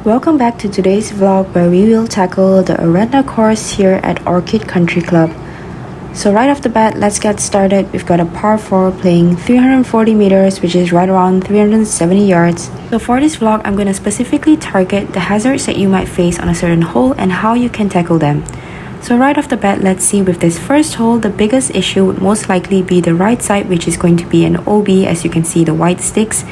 Welcome back to today's vlog where we will tackle the Aranda course here at Orchid Country Club. So right off the bat, let's get started. We've got a par 4 playing 340 meters, which is right around 370 yards. So for this vlog, I'm going to specifically target the hazards that you might face on a certain hole and how you can tackle them. So right off the bat, let's see with this first hole, the biggest issue would most likely be the right side, which is going to be an OB. As you can see, the white sticks.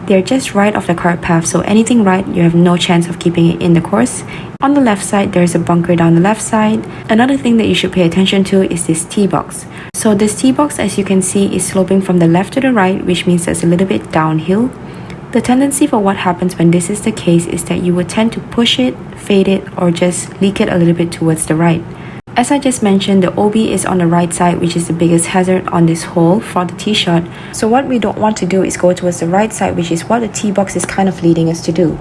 They're just right off the cart path, so anything right, you have no chance of keeping it in the course. On the left side, there's a bunker down the left side. Another thing that you should pay attention to is this tee box. So this tee box, as you can see, is sloping from the left to the right, which means there's a little bit downhill. The tendency for what happens when this is the case is that you would tend to push it, fade it, or just leak it a little bit towards the right. As I just mentioned, the OB is on the right side, which is the biggest hazard on this hole for the tee shot. So what we don't want to do is go towards the right side, which is what the tee box is kind of leading us to do.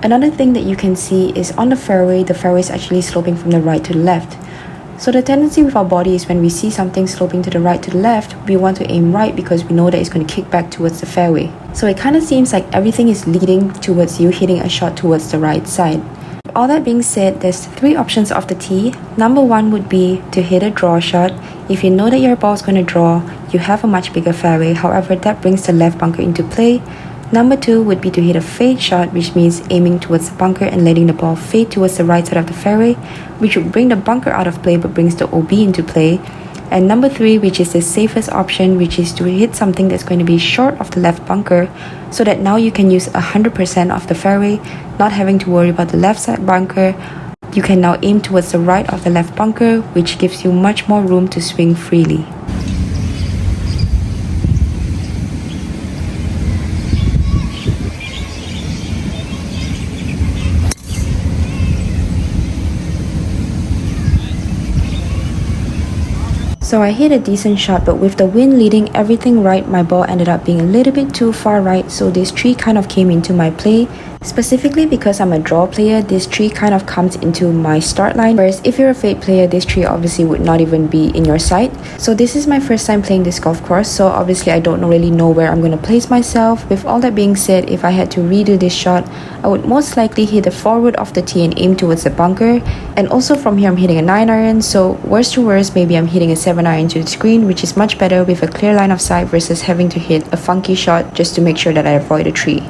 Another thing that you can see is on the fairway is actually sloping from the right to the left. So the tendency with our body is when we see something sloping to the right to the left, we want to aim right because we know that it's going to kick back towards the fairway. So it kind of seems like everything is leading towards you hitting a shot towards the right side. All that being said, there's 3 options off the tee. Number 1 would be to hit a draw shot. If you know that your ball is going to draw, you have a much bigger fairway. However, that brings the left bunker into play. Number 2 would be to hit a fade shot, which means aiming towards the bunker and letting the ball fade towards the right side of the fairway, which would bring the bunker out of play but brings the OB into play. And number 3, which is the safest option, which is to hit something that's going to be short of the left bunker, so that now you can use 100% of the fairway, not having to worry about the left side bunker. You can now aim towards the right of the left bunker, which gives you much more room to swing freely. So I hit a decent shot, but with the wind leading everything right, my ball ended up being a little bit too far right, so this tree kind of came into my play. Specifically because I'm a draw player, this tree kind of comes into my start line, whereas if you're a fade player, this tree obviously would not even be in your sight. So this is my first time playing this golf course, so obviously I don't really know where I'm going to place myself. With all that being said, if I had to redo this shot, I would most likely hit the forward of the tee and aim towards the bunker. And also from here I'm hitting a 9 iron, so worst to worst, maybe I'm hitting a 7 iron to the screen, which is much better with a clear line of sight versus having to hit a funky shot just to make sure that I avoid a tree.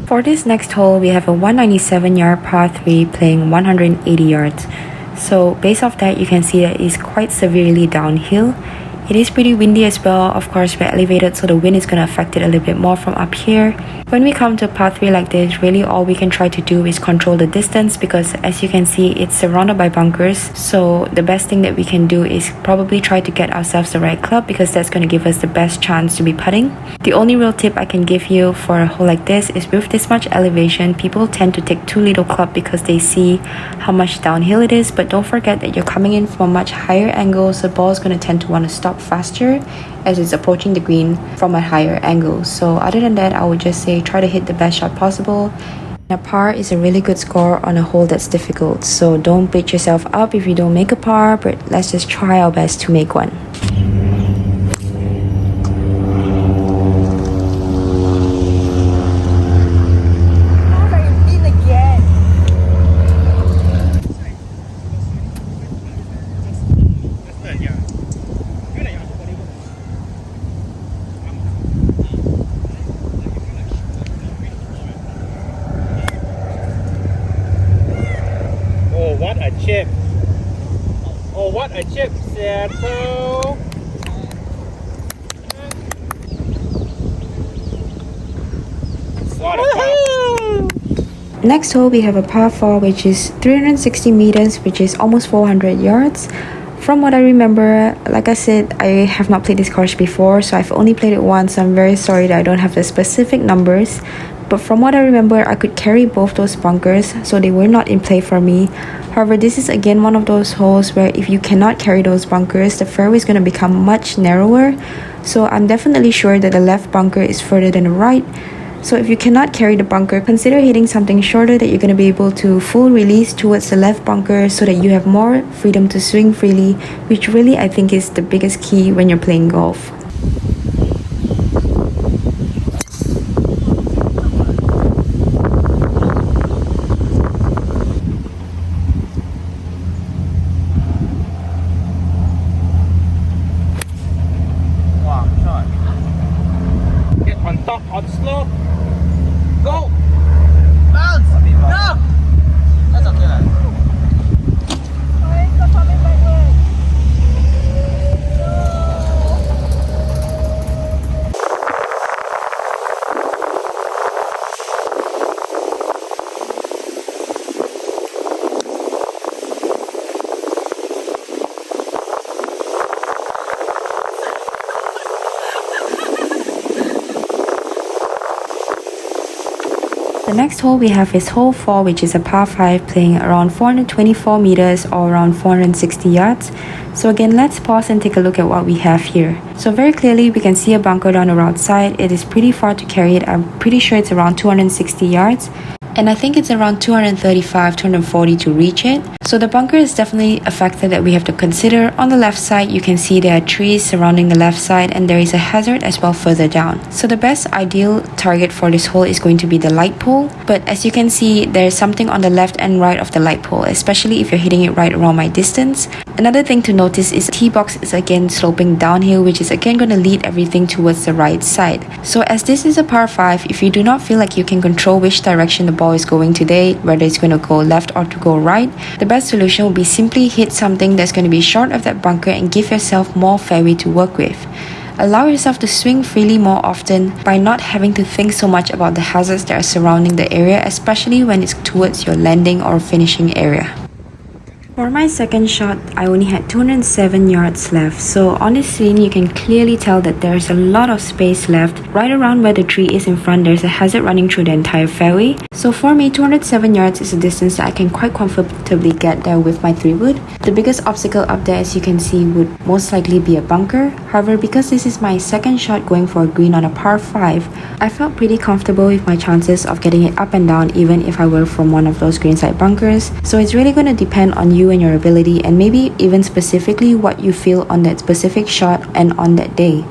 For this next hole, we have a 197 yard par 3 playing 180 yards. So based off that, you can see that it's quite severely downhill. It is pretty windy as well. Of course, we're elevated, so the wind is going to affect it a little bit more from up here. When we come to par 3 like this, really all we can try to do is control the distance, because as you can see, it's surrounded by bunkers. So the best thing that we can do is probably try to get ourselves the right club, because that's going to give us the best chance to be putting. The only real tip I can give you for a hole like this is with this much elevation, people tend to take too little club because they see how much downhill it is. But don't forget that you're coming in from a much higher angle, so the ball is going to tend to want to stop faster as it's approaching the green from a higher angle. So other than that, I would just say try to hit the best shot possible. A par is a really good score on a hole that's difficult, so don't beat yourself up if you don't make a par, but let's just try our best to make one. What a chip! Oh, what a chip, Seattle! What a putt! Next hole, we have a par 4, which is 360 meters, which is almost 400 yards. From what I remember, like I said, I have not played this course before, so I've only played it once. I'm very sorry that I don't have the specific numbers. But from what I remember, I could carry both those bunkers, so they were not in play for me. However, this is again one of those holes where if you cannot carry those bunkers, the fairway is going to become much narrower. So I'm definitely sure that the left bunker is further than the right. So if you cannot carry the bunker, consider hitting something shorter that you're going to be able to full release towards the left bunker so that you have more freedom to swing freely, which really I think is the biggest key when you're playing golf. Wow, shot. Get on top on slope. Go! Bounce! Go! That's okay, lah. The next hole we have is hole 4, which is a par 5 playing around 424 meters or around 460 yards. So again, let's pause and take a look at what we have here. So very clearly we can see a bunker down the right side. It is pretty far to carry it. I'm pretty sure it's around 260 yards. And I think it's around 235, 240 to reach it. So the bunker is definitely a factor that we have to consider. On the left side, you can see there are trees surrounding the left side and there is a hazard as well further down. So the best ideal target for this hole is going to be the light pole. But as you can see, there is something on the left and right of the light pole, especially if you're hitting it right around my distance. Another thing to notice is the tee box is again sloping downhill, which is again going to lead everything towards the right side. So as this is a par 5, if you do not feel like you can control which direction the ball is going today, whether it's going to go left or to go right, the best solution will be simply hit something that's going to be short of that bunker and give yourself more fairway to work with. Allow yourself to swing freely more often by not having to think so much about the hazards that are surrounding the area, especially when it's towards your landing or finishing area. For my second shot, I only had 207 yards left, so on this scene you can clearly tell that there's a lot of space left. Right around where the tree is in front, there's a hazard running through the entire fairway. So for me, 207 yards is a distance that I can quite comfortably get there with my 3-wood. The biggest obstacle up there, as you can see, would most likely be a bunker. However, because this is my second shot going for a green on a par 5, I felt pretty comfortable with my chances of getting it up and down even if I were from one of those greenside bunkers. So it's really going to depend on you and your ability, and maybe even specifically what you feel on that specific shot and on that day.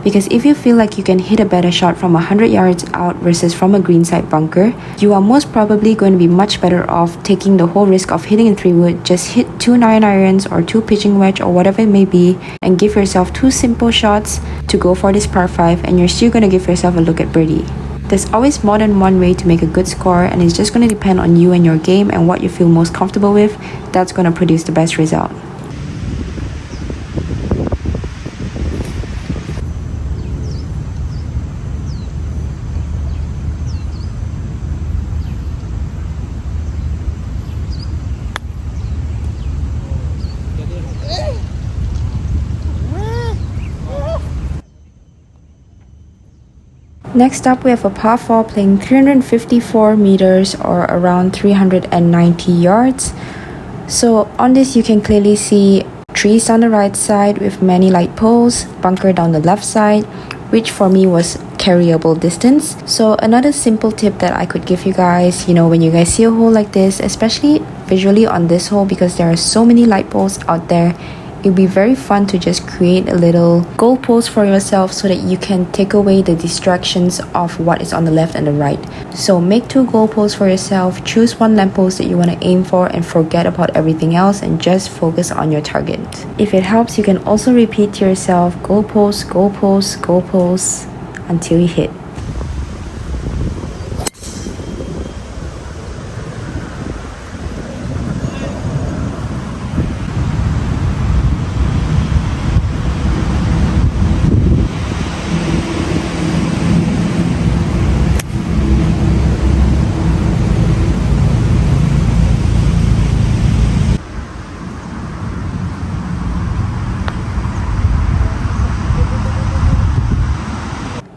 Because if you feel like you can hit a better shot from 100 yards out versus from a greenside bunker, you are most probably going to be much better off taking the whole risk of hitting a 3-wood. Just hit 2 9-irons or 2 pitching wedge or whatever it may be and give yourself 2 simple shots to go for this par 5, and you're still going to give yourself a look at birdie. There's always more than one way to make a good score, and it's just going to depend on you and your game and what you feel most comfortable with. That's going to produce the best result. Next up, we have a par 4 playing 354 meters or around 390 yards. So on this, you can clearly see trees on the right side with many light poles, bunker down the left side, which for me was carryable distance. So another simple tip that I could give you guys, when you guys see a hole like this, especially visually on this hole, because there are so many light poles out there, it'd be very fun to just create a little goalpost for yourself so that you can take away the distractions of what is on the left and the right. So make 2 goalposts for yourself, choose 1 lamppost that you want to aim for, and forget about everything else and just focus on your target. If it helps, you can also repeat to yourself goalpost, goalpost, goalpost until you hit.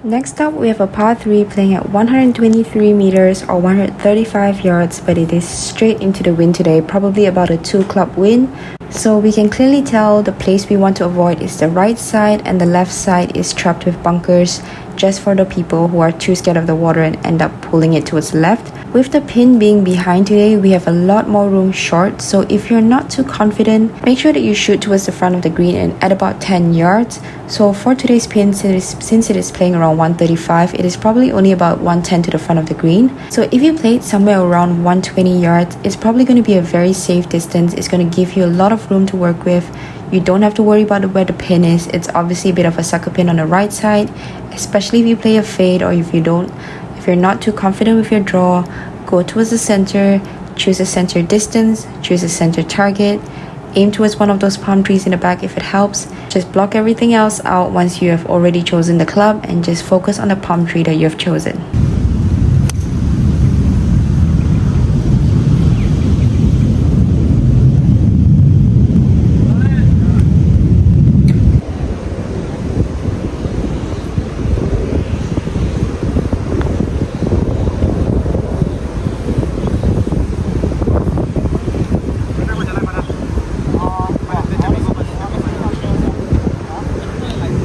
Next up, we have a par 3 playing at 123 meters or 135 yards, but it is straight into the wind today, probably about a 2 club wind. So we can clearly tell the place we want to avoid is the right side and the left side is trapped with bunkers. just for the people who are too scared of the water and end up pulling it towards the left. With the pin being behind today, we have a lot more room short, so if you're not too confident, make sure that you shoot towards the front of the green and at about 10 yards. So for today's pin, since it is playing around 135, it is probably only about 110 to the front of the green. So if you play it somewhere around 120 yards, it's probably going to be a very safe distance. It's going to give you a lot of room to work with. You don't have to worry about where the pin is. It's obviously a bit of a sucker pin on the right side, especially if you play a fade or if you're not too confident with your draw. Go towards the center, choose a center distance, choose a center target, aim towards one of those palm trees in the back if it helps. Just block everything else out once you have already chosen the club and just focus on the palm tree that you have chosen.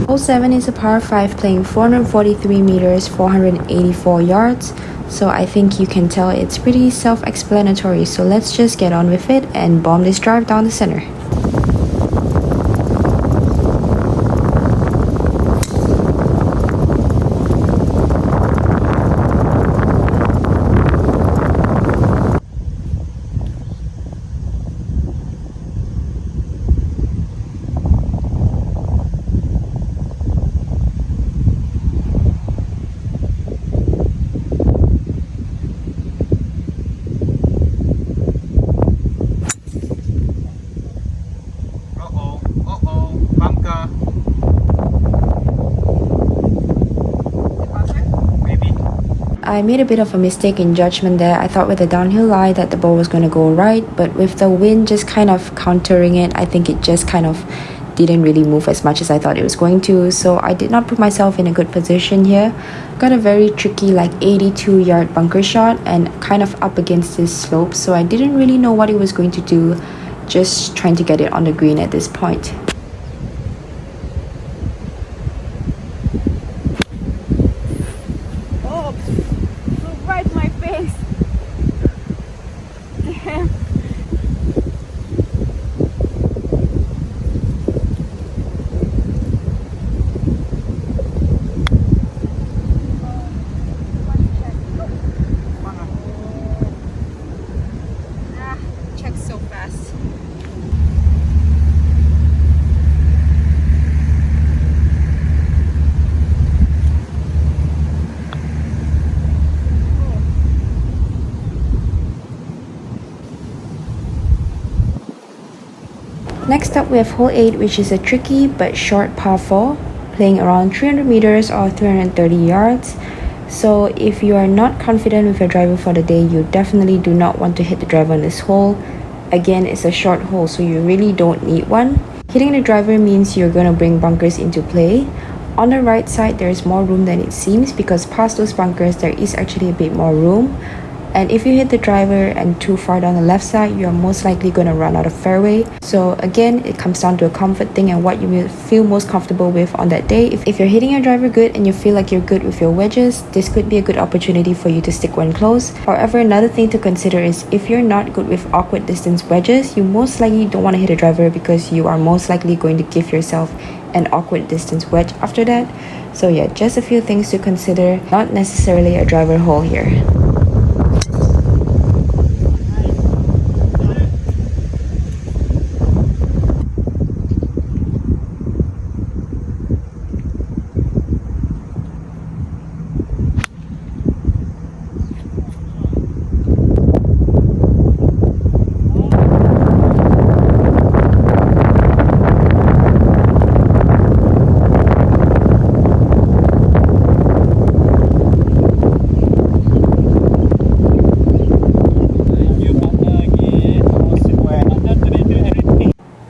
Hole 7 is a par 5 playing 443 meters, 484 yards. So I think you can tell it's pretty self-explanatory. So let's just get on with it and bomb this drive down the center. I made a bit of a mistake in judgment there. I thought with the downhill lie that the ball was going to go right, but with the wind just kind of countering it, I think it just kind of didn't really move as much as I thought it was going to. So I did not put myself in a good position here. Got a very tricky 82-yard bunker shot and kind of up against this slope, so I didn't really know what it was going to do. Just trying to get it on the green at this point. Right in my face. Damn. Check so fast. Next up we have hole 8, which is a tricky but short par 4, playing around 300 meters or 330 yards. So if you are not confident with your driver for the day, you definitely do not want to hit the driver on this hole. Again, it's a short hole, so you really don't need one. Hitting the driver means you're going to bring bunkers into play. On the right side, there is more room than it seems because past those bunkers, there is actually a bit more room. And if you hit the driver and too far down the left side, you are most likely going to run out of fairway. So again, it comes down to a comfort thing and what you will feel most comfortable with on that day. If you're hitting your driver good and you feel like you're good with your wedges, this could be a good opportunity for you to stick one close. However, another thing to consider is if you're not good with awkward distance wedges, you most likely don't want to hit a driver because you are most likely going to give yourself an awkward distance wedge after that. So yeah, just a few things to consider, not necessarily a driver hole here.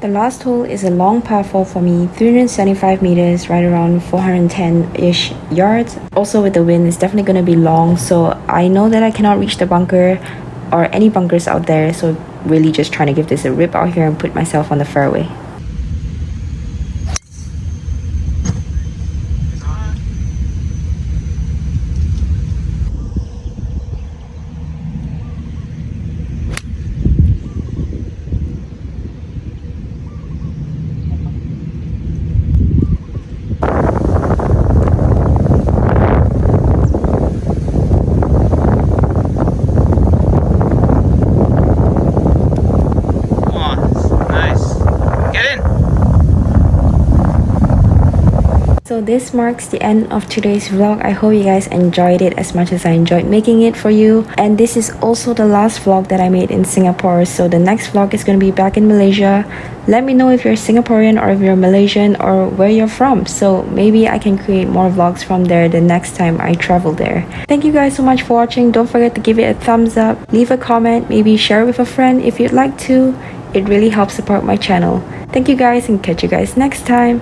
The last hole is a long par 4 for me, 375 meters, right around 410-ish yards. Also with the wind, it's definitely going to be long, so I know that I cannot reach the bunker or any bunkers out there, so really just trying to give this a rip out here and put myself on the fairway. this marks the end of today's vlog. I hope you guys enjoyed it as much as I enjoyed making it for you. And this is also the last vlog that I made in Singapore. So the next vlog is going to be back in Malaysia. Let me know if you're Singaporean or if you're Malaysian or where you're from. So maybe I can create more vlogs from there the next time I travel there. Thank you guys so much for watching. Don't forget to give it a thumbs up. Leave a comment. Maybe share it with a friend if you'd like to. It really helps support my channel. Thank you guys and catch you guys next time.